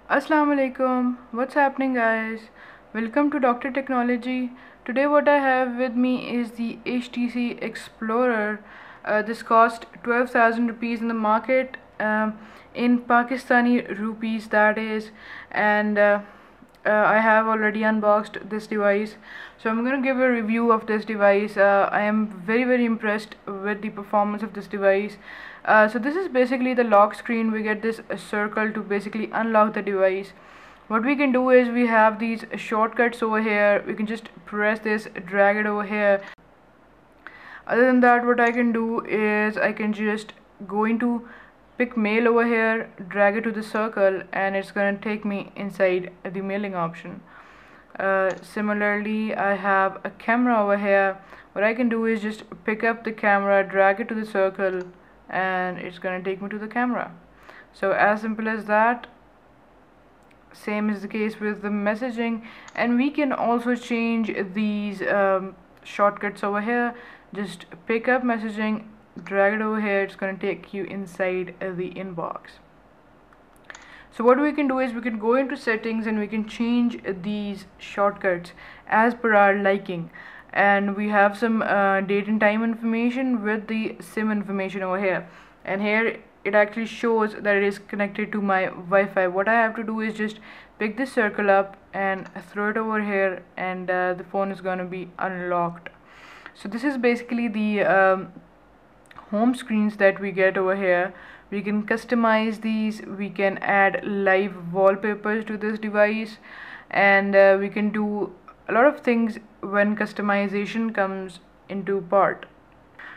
Assalamu alaikum. What's happening, guys? Welcome to Dr. Technology. Today, what I have with me is the HTC Explorer. This cost 12,000 rupees in the market, in Pakistani rupees, that is, and I have already unboxed this device, so I'm going to give a review of this device. I am very impressed with the performance of this device. So this is basically the lock screen. We get this circle to basically unlock the device. What we can do is we have these shortcuts over here. We can just press this, drag it over here. Other than that, what I can do is I can just go into pick mail over here, drag it to the circle, and it's gonna take me inside the mailing option. Similarly, I have a camera over here. What I can do is just pick up the camera, drag it to the circle, and it's gonna take me to the camera. So as simple as that. Same is the case with the messaging, and we can also change these shortcuts over here. Just pick up messaging, drag it over here, it's going to take you inside the inbox. So what we can do is we can go into settings and we can change these shortcuts as per our liking, and we have some date and time information with the SIM information over here, and here it actually shows that it is connected to my Wi-Fi. What I have to do is just pick this circle up and throw it over here, and the phone is going to be unlocked. So this is basically the home screens that we get over here. We can customize these, we can add live wallpapers to this device, and we can do a lot of things when customization comes into part.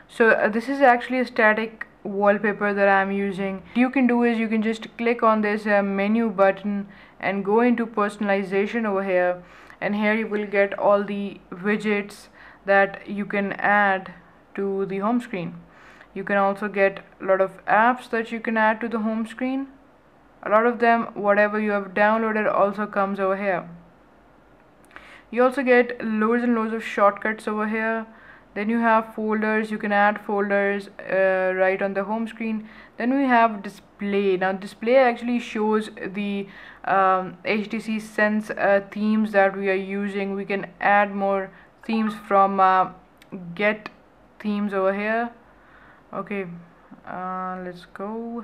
So this is actually a static wallpaper that I'm using. What you can do is you can just click on this menu button and go into personalization over here, and here you will get all the widgets that you can add to the home screen. You can also get a lot of apps that you can add to the home screen. A lot of them, whatever you have downloaded, also comes over here. You also get loads and loads of shortcuts over here. Then you have folders, you can add folders right on the home screen. Then we have display. Now display actually shows the HTC Sense themes that we are using. We can add more themes from get themes over here. Okay, let's go.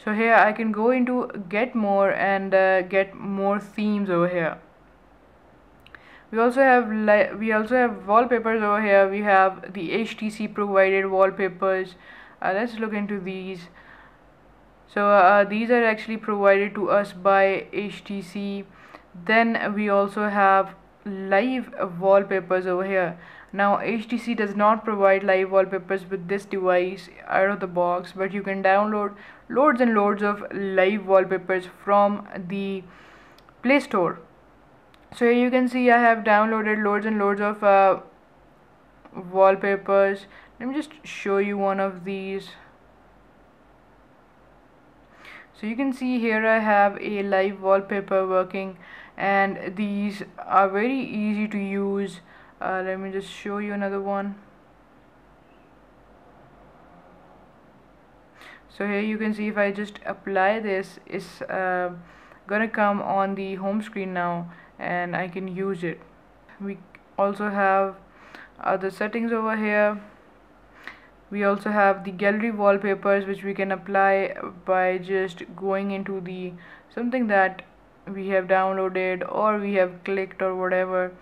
So here I can go into get more and get more themes over here. We also have wallpapers over here. We have the HTC provided wallpapers. Let's look into these. So these are actually provided to us by HTC. Then we also have live wallpapers over here. Now HTC does not provide live wallpapers with this device out of the box, but you can download loads and loads of live wallpapers from the Play Store. So here you can see I have downloaded loads and loads of wallpapers. Let me just show you one of these. So you can see here I have a live wallpaper working, and these are very easy to use. Let me just show you another one. So here you can see if I just apply this, it's gonna come on the home screen now, and I can use it. We also have other settings over here. We also have the gallery wallpapers, which we can apply by just going into the something that we have downloaded or we have clicked or whatever,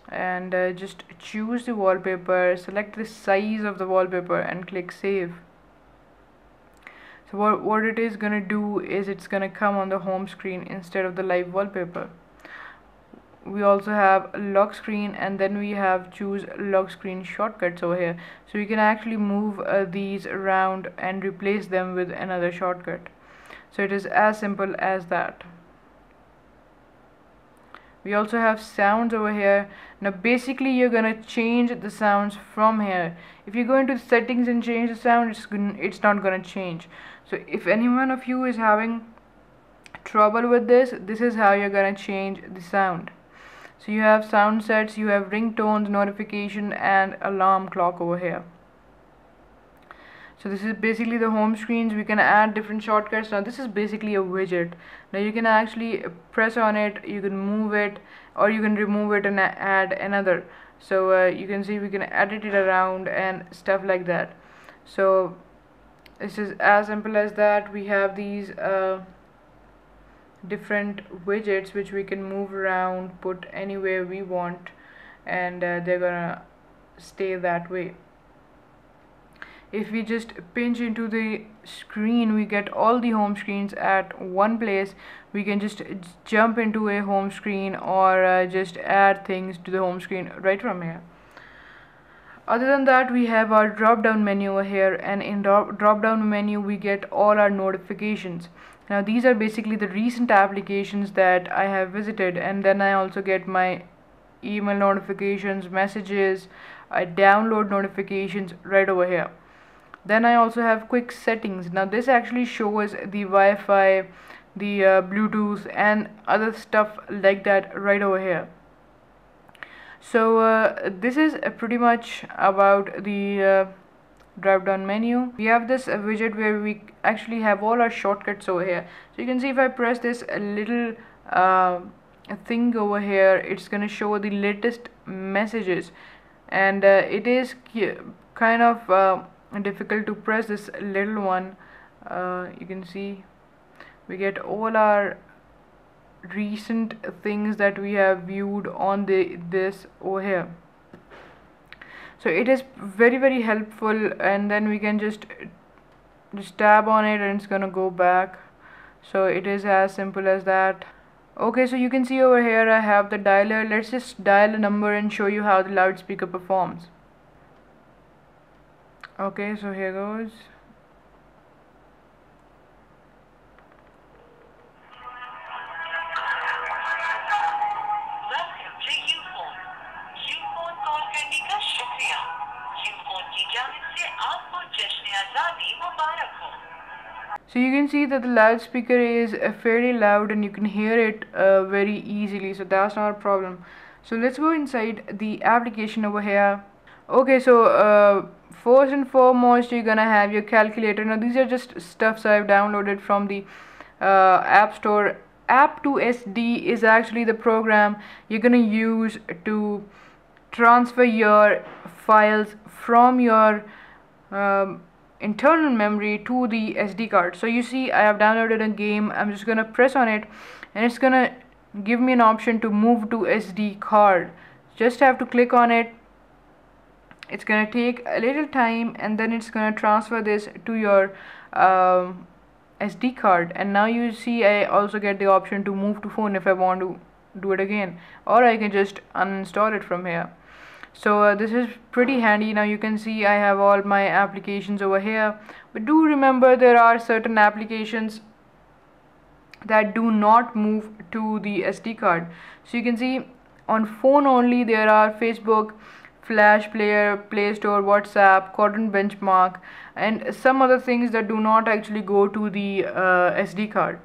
and just choose the wallpaper, select the size of the wallpaper and click save. So what it is gonna do is it's gonna come on the home screen instead of the live wallpaper. We also have lock screen, and then we have choose lock screen shortcuts over here, so you can actually move these around and replace them with another shortcut. So it is as simple as that. We also have sounds over here. Now basically you're gonna change the sounds from here. If you go into settings and change the sound, it's not gonna change. So if any one of you is having trouble with this is how you're gonna change the sound. So you have sound sets, you have ringtones, notification, and alarm clock over here. So this is basically the home screens. We can add different shortcuts. Now this is basically a widget. Now you can actually press on it, you can move it, or you can remove it and add another. So you can see we can edit it around and stuff like that. So this is as simple as that. We have these different widgets which we can move around, put anywhere we want, and they're gonna stay that way. If we just pinch into the screen, we get all the home screens at one place. We can just jump into a home screen, or just add things to the home screen right from here. Other than that, we have our drop down menu over here, and in drop down menu we get all our notifications. Now these are basically the recent applications that I have visited, and then I also get my email notifications, messages, download notifications right over here. Then I also have quick settings. Now this actually shows the Wi-Fi, the Bluetooth and other stuff like that right over here. So this is pretty much about the drop down menu. We have this widget where we actually have all our shortcuts over here. So you can see if I press this little thing over here, it's gonna show the latest messages, and it is kind of difficult to press this little one. You can see we get all our recent things that we have viewed on this over here. So it is very helpful, and then we can just tab on it and it's gonna go back. So it is as simple as that. Okay, so you can see over here I have the dialer. Let's just dial a number and show you how the loudspeaker performs. Okay, so here goes. So you can see that the loudspeaker is fairly loud and you can hear it very easily, so that's not a problem. So let's go inside the application over here. Okay, so first and foremost you're gonna have your calculator. Now these are just stuffs I've downloaded from the App Store. App2SD is actually the program you're gonna use to transfer your files from your internal memory to the SD card. So you see I have downloaded a game. I'm just gonna press on it and it's gonna give me an option to move to SD card. Just have to click on it. It's gonna take a little time and then it's gonna transfer this to your SD card, and now you see I also get the option to move to phone if I want to do it again, or I can just uninstall it from here. So this is pretty handy. Now you can see I have all my applications over here, but do remember there are certain applications that do not move to the SD card. So you can see on phone only there are Facebook, Flash Player, Play Store, WhatsApp, Quadrant Benchmark, and some other things that do not actually go to the SD card.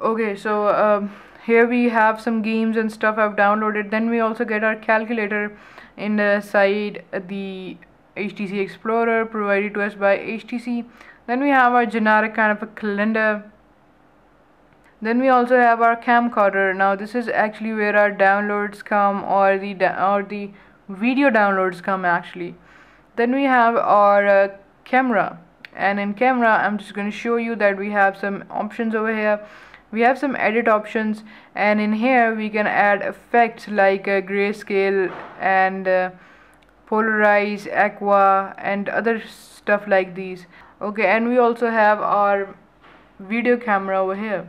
Okay, so here we have some games and stuff I've downloaded. Then we also get our calculator inside the HTC Explorer provided to us by HTC. Then we have our generic kind of a calendar. Then we also have our camcorder. Now this is actually where our downloads come, or the video downloads come actually. Then we have our camera, and in camera I'm just going to show you that we have some options over here. We have some edit options, and in here we can add effects like grayscale and polarize, aqua and other stuff like these. Okay, and we also have our video camera over here.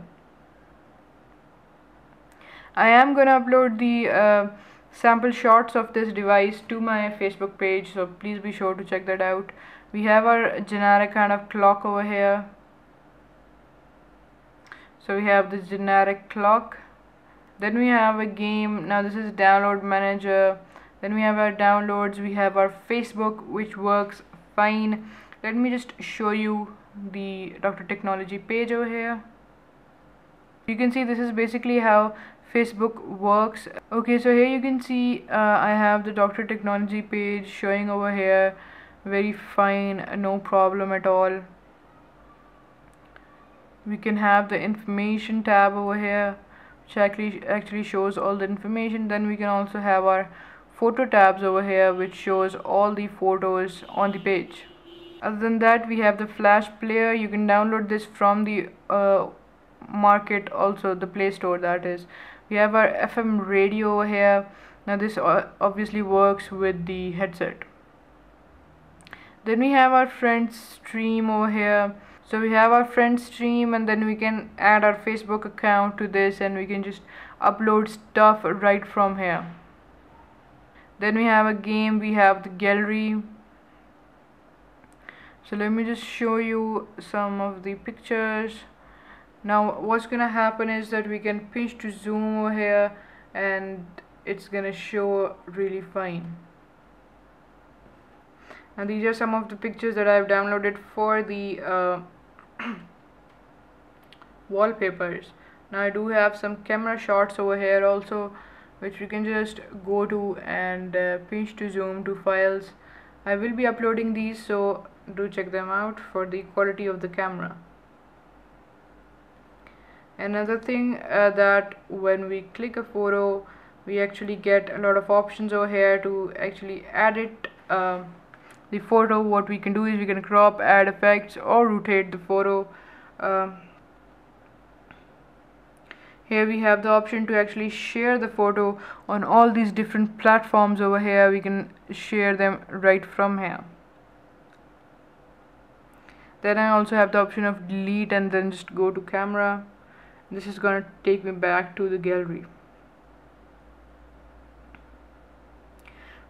I am gonna upload the sample shots of this device to my Facebook page, so please be sure to check that out. We have our generic kind of clock over here. So we have this generic clock. Then we have a game. Now this is download manager. Then we have our downloads. We have our Facebook, which works fine. Let me just show you the Dr.Technology page over here. You can see this is basically how Facebook works. Okay, so here you can see I have the Dr.Technology page showing over here. very fine, no problem at all. We can have the information tab over here, which actually shows all the information. Then we can also have our photo tabs over here, which shows all the photos on the page. Other than that, we have the flash player. You can download this from the market, also the Play Store, that is. We have our FM radio over here. Now this obviously works with the headset. Then we have our friend stream over here. So we have our friend stream, and then we can add our Facebook account to this, and we can just upload stuff right from here. Then we have a game, we have the gallery. So let me just show you some of the pictures. Now what's gonna happen is that we can pinch to zoom over here, and it's gonna show really fine. And these are some of the pictures that I've downloaded for the wallpapers. Now I do have some camera shots over here also, which we can just go to and pinch to zoom to files. I will be uploading these, so do check them out for the quality of the camera. Another thing that when we click a photo, we actually get a lot of options over here to actually edit the photo. What we can do is we can crop, add effects, or rotate the photo. Here we have the option to actually share the photo on all these different platforms over here. We can share them right from here. Then I also have the option of delete, and then just go to camera. This is going to take me back to the gallery.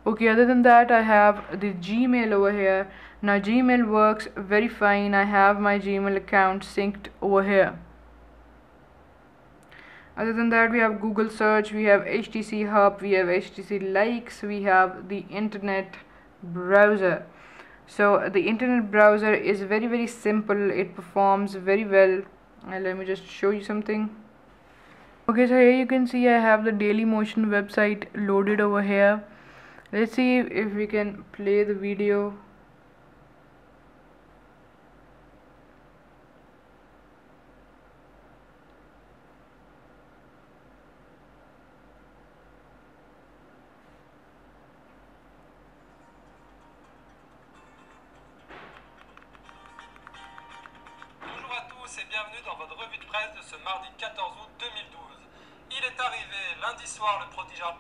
Okay, other than that, I have the Gmail over here. Now Gmail works very fine. I have my Gmail account synced over here. Other than that, we have Google search, we have HTC hub, we have HTC likes, we have the internet browser. So the internet browser is very simple. It performs very well. Let me just show you something. Okay, so here you can see I have the Dailymotion website loaded over here. Let's see if we can play the video. Et bienvenue dans votre revue de presse de ce mardi 14 août 2012. Il est arrivé lundi soir le prodigieux.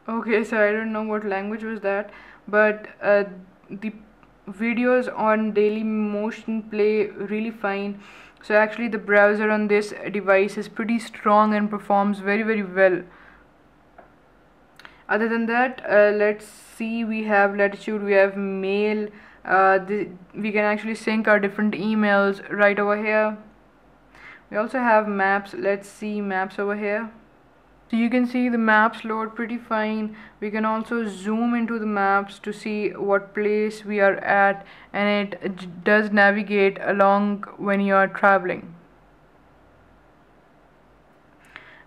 Okay, so I don't know what language was that, but the videos on Dailymotion play really fine. So actually the browser on this device is pretty strong and performs very well. Other than that, let's see, we have Latitude, we have Mail. We can actually sync our different emails right over here. We also have Maps. Let's see Maps over here. So you can see the maps load pretty fine. We can also zoom into the maps to see what place we are at, and it does navigate along when you are traveling.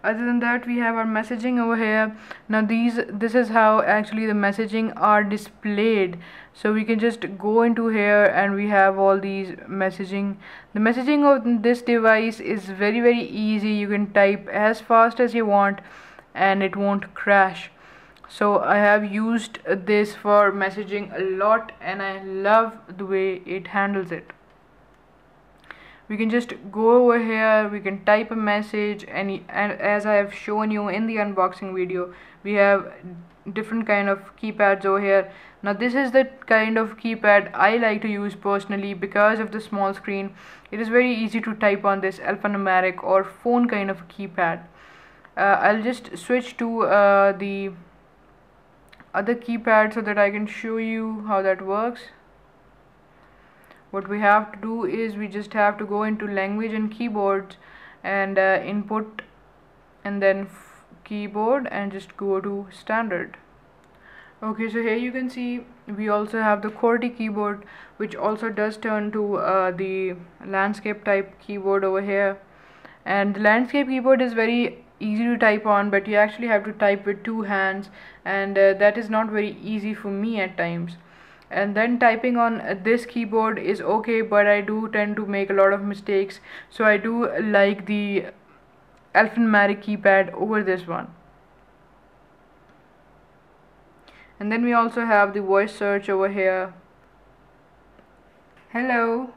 Other than that, we have our messaging over here. Now this is how actually the messaging are displayed. So we can just go into here, and we have all these messaging. The messaging of this device is very easy. You can type as fast as you want and it won't crash. So I have used this for messaging a lot, and I love the way it handles it. We can just go over here, we can type a message, and as I have shown you in the unboxing video, we have different kind of keypads over here. Now this is the kind of keypad I like to use personally because of the small screen. It is very easy to type on this alphanumeric or phone kind of keypad. I'll just switch to the other keypad so that I can show you how that works. What we have to do is we just have to go into language and keyboards, and input, and then keyboard, and just go to standard. Okay, so here you can see we also have the QWERTY keyboard, which also does turn to the landscape type keyboard over here. And the landscape keyboard is very easy to type on, but you actually have to type with two hands, and that is not very easy for me at times. and then typing on this keyboard is okay, but I do tend to make a lot of mistakes, so I do like the alphanumeric keypad over this one. And then we also have the voice search over here. Hello.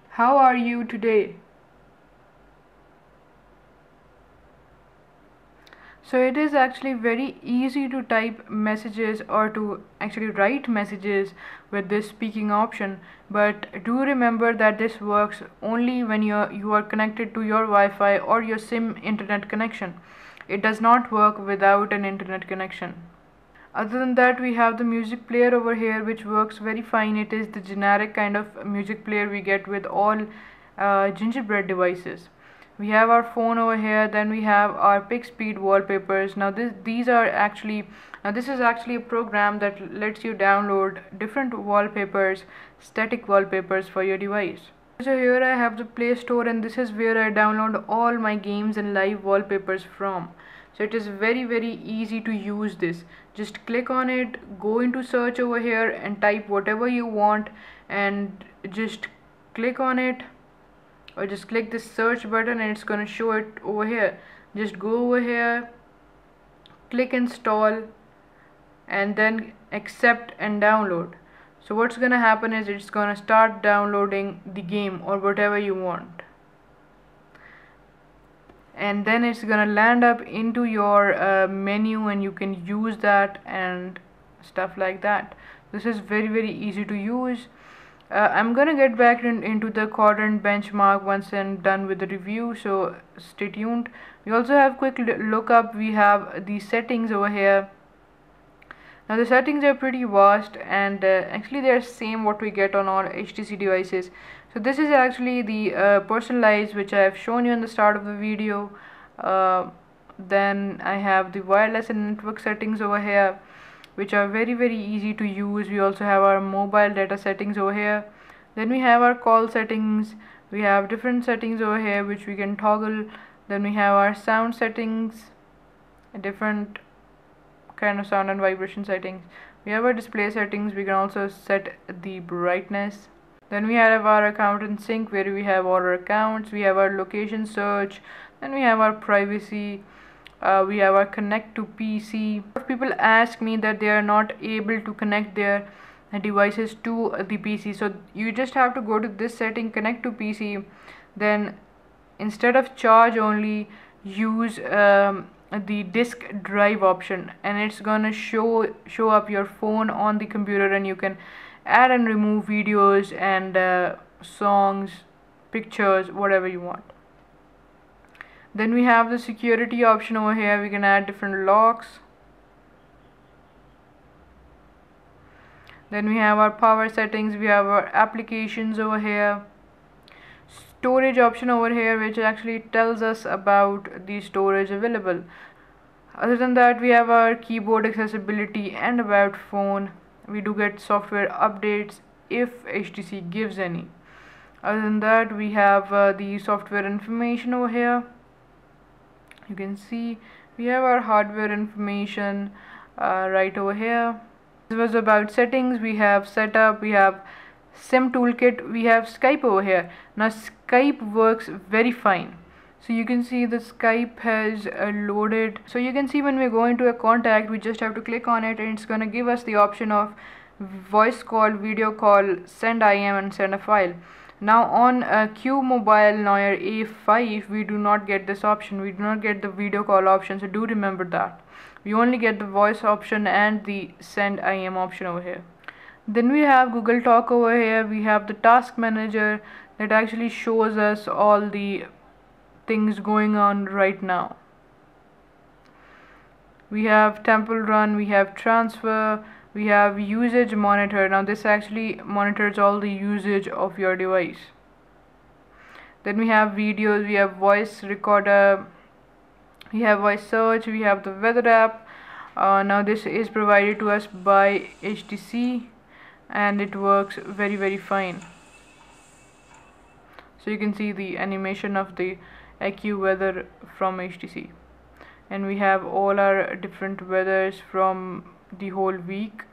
How are you today? So it is actually very easy to type messages or to actually write messages with this speaking option, but do remember that this works only when you are connected to your Wi-Fi or your SIM internet connection. It does not work without an internet connection. Other than that, we have the music player over here, which works very fine. It is the generic kind of music player we get with all gingerbread devices. We have our phone over here, then we have our pick speed wallpapers. Now this is actually a program that lets you download different wallpapers, static wallpapers for your device. So here I have the Play Store, and this is where I download all my games and live wallpapers from. So it is very easy to use this. Just click on it, go into search over here and type whatever you want, and just click on it, or just click this search button and it's gonna show it over here. Just go over here, click install, and then accept and download. So what's gonna happen is it's gonna start downloading the game or whatever you want, and then it's gonna land up into your menu, and you can use that and stuff like that. This is very easy to use. I'm gonna get back into the quadrant benchmark once I'm done with the review, so stay tuned. We also have quick lookup. We have the settings over here. Now the settings are pretty vast, and actually they're same what we get on all HTC devices. So this is actually the personalized, which I have shown you in the start of the video. Then I have the wireless and network settings over here, which are very easy to use. We also have our mobile data settings over here. Then we have our call settings. We have different settings over here which we can toggle. Then we have our sound settings, a different kind of sound and vibration settings. We have our display settings. We can also set the brightness. Then we have our account and sync, where we have all our accounts. We have our location search. Then we have our privacy. We have our connect to PC. People ask me that they are not able to connect their devices to the PC, so you just have to go to this setting, connect to PC, then instead of charge only, use the disk drive option, and it's gonna show up your phone on the computer, and you can add and remove videos and songs, pictures, whatever you want. Then we have the security option over here. We can add different locks. Then we have our power settings. We have our applications over here. Storage option over here, which actually tells us about the storage available. Other than that, we have our keyboard accessibility and about phone. We do get software updates if HTC gives any. Other than that, we have the software information over here. You can see we have our hardware information right over here. This was about settings. We have setup, we have SIM toolkit, we have Skype over here. Now Skype works very fine. So you can see the Skype has loaded. So you can see when we go into a contact, we just have to click on it, and it's gonna give us the option of voice call, video call, send IM, and send a file. Now on Q Mobile Noir A5, we do not get this option. We do not get the video call option, so do remember that. We only get the voice option and the send IM option over here. Then we have Google Talk over here. We have the task manager that actually shows us all the things going on right now. We have Temple Run, we have transfer, we have usage monitor. Now this actually monitors all the usage of your device. Then we have videos, we have voice recorder, we have voice search, we have the weather app. Now this is provided to us by HTC, and it works very fine. So you can see the animation of the AccuWeather from HTC. and we have all our different weathers from the whole week.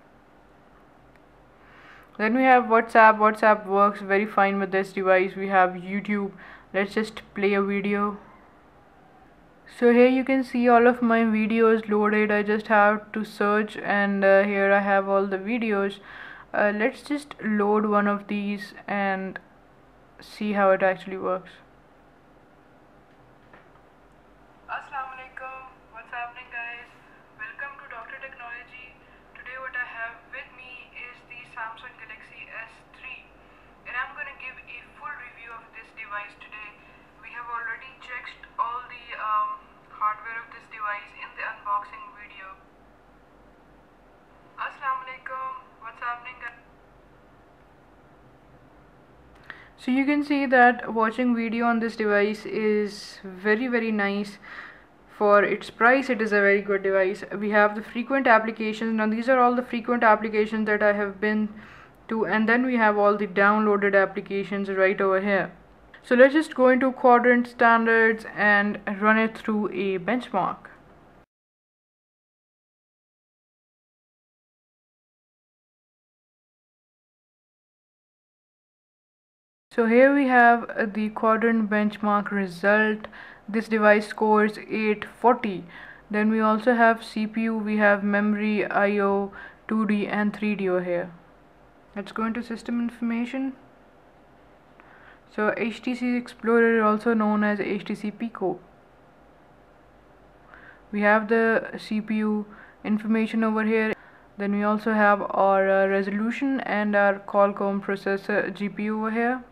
Then we have WhatsApp. WhatsApp works very fine with this device. We have YouTube. Let's just play a video. So here you can see all of my videos loaded. I just have to search, and here I have all the videos. Let's just load one of these and see how it actually works. Assalamu alaikum. What's happening, guys? Welcome to Dr. Technology. Today what I have with me is the Samsung Galaxy S3, and I'm going to give a full review of this device today. We have already checked all the hardware of this device in the unboxing video. Assalamu alaikum. What's happening, guys? So you can see that watching video on this device is very nice. For its price, it is a very good device. We have the frequent applications. Now these are all the frequent applications that I have been to, and then we have all the downloaded applications right over here. So let's just go into quadrant standards and run it through a benchmark. So here we have the quadrant benchmark result. This device scores 840. Then we also have CPU, we have memory, IO, 2D and 3D over here. Let's go into system information. So HTC Explorer, also known as HTC Pico. We have the CPU information over here. Then we also have our resolution and our Qualcomm processor GPU over here.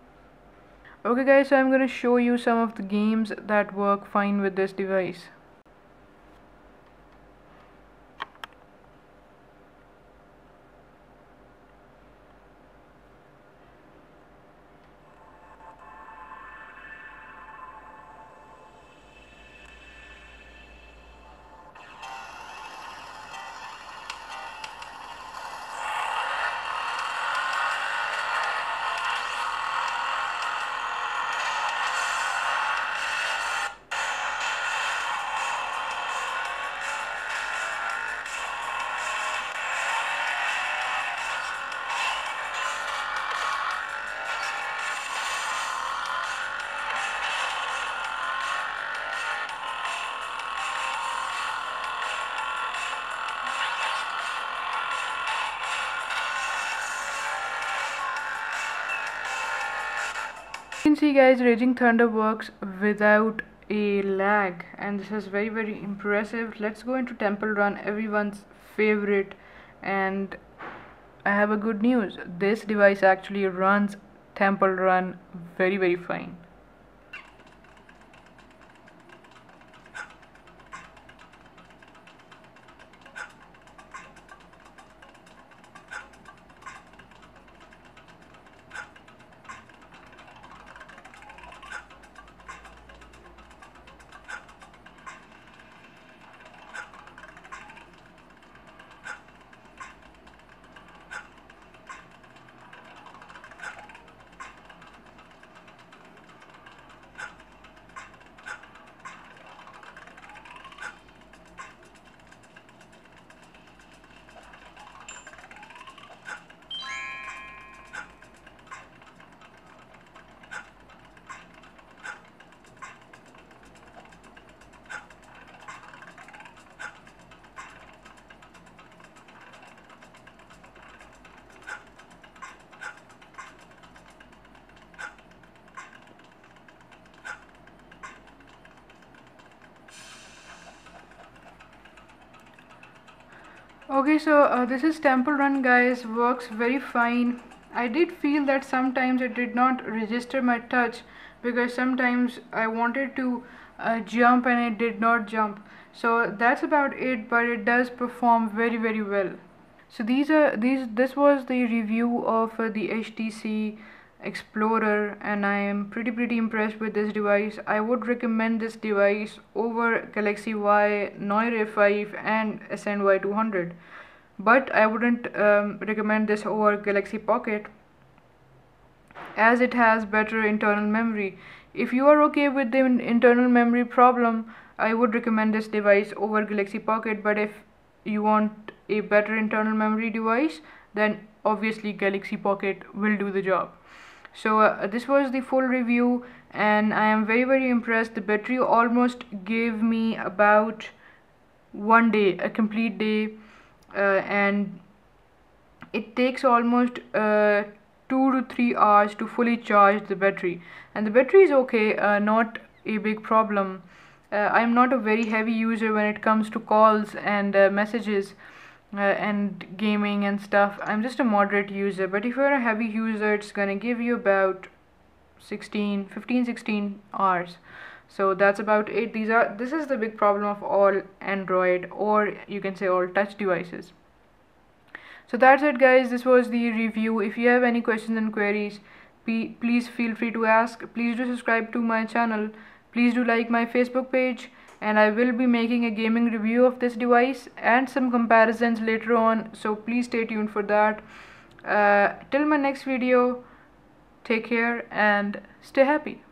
Okay guys, so I'm going to show you some of the games that work fine with this device. You can see guys, Raging Thunder works without a lag, and this is very impressive. Let's go into Temple Run, everyone's favorite, and I have a good news. This device actually runs Temple Run very fine. Okay, so this is Temple Run guys, works very fine. I did feel that sometimes it did not register my touch, because sometimes I wanted to jump and it did not jump. So that's about it, but it does perform very well. So this was the review of the HTC Explorer, and I am pretty impressed with this device. I would recommend this device over Galaxy Y, Noir 5 and SNY 200, but I wouldn't recommend this over Galaxy Pocket, as it has better internal memory. If you are okay with the internal memory problem, I would recommend this device over Galaxy Pocket, but if you want a better internal memory device, then obviously Galaxy Pocket will do the job. So this was the full review, and I am very impressed. The battery almost gave me about 1 day, a complete day, and it takes almost 2 to 3 hours to fully charge the battery, and the battery is okay, not a big problem. I'm not a very heavy user when it comes to calls and messages and gaming and stuff. I'm just a moderate user, but if you're a heavy user, it's gonna give you about 16 hours. So that's about it. This is the big problem of all Android, or you can say all touch devices. So that's it, guys. This was the review. If you have any questions and queries, please feel free to ask. Please do subscribe to my channel. Please do like my Facebook page, and I will be making a gaming review of this device and some comparisons later on, so please stay tuned for that. Till my next video, take care and stay happy.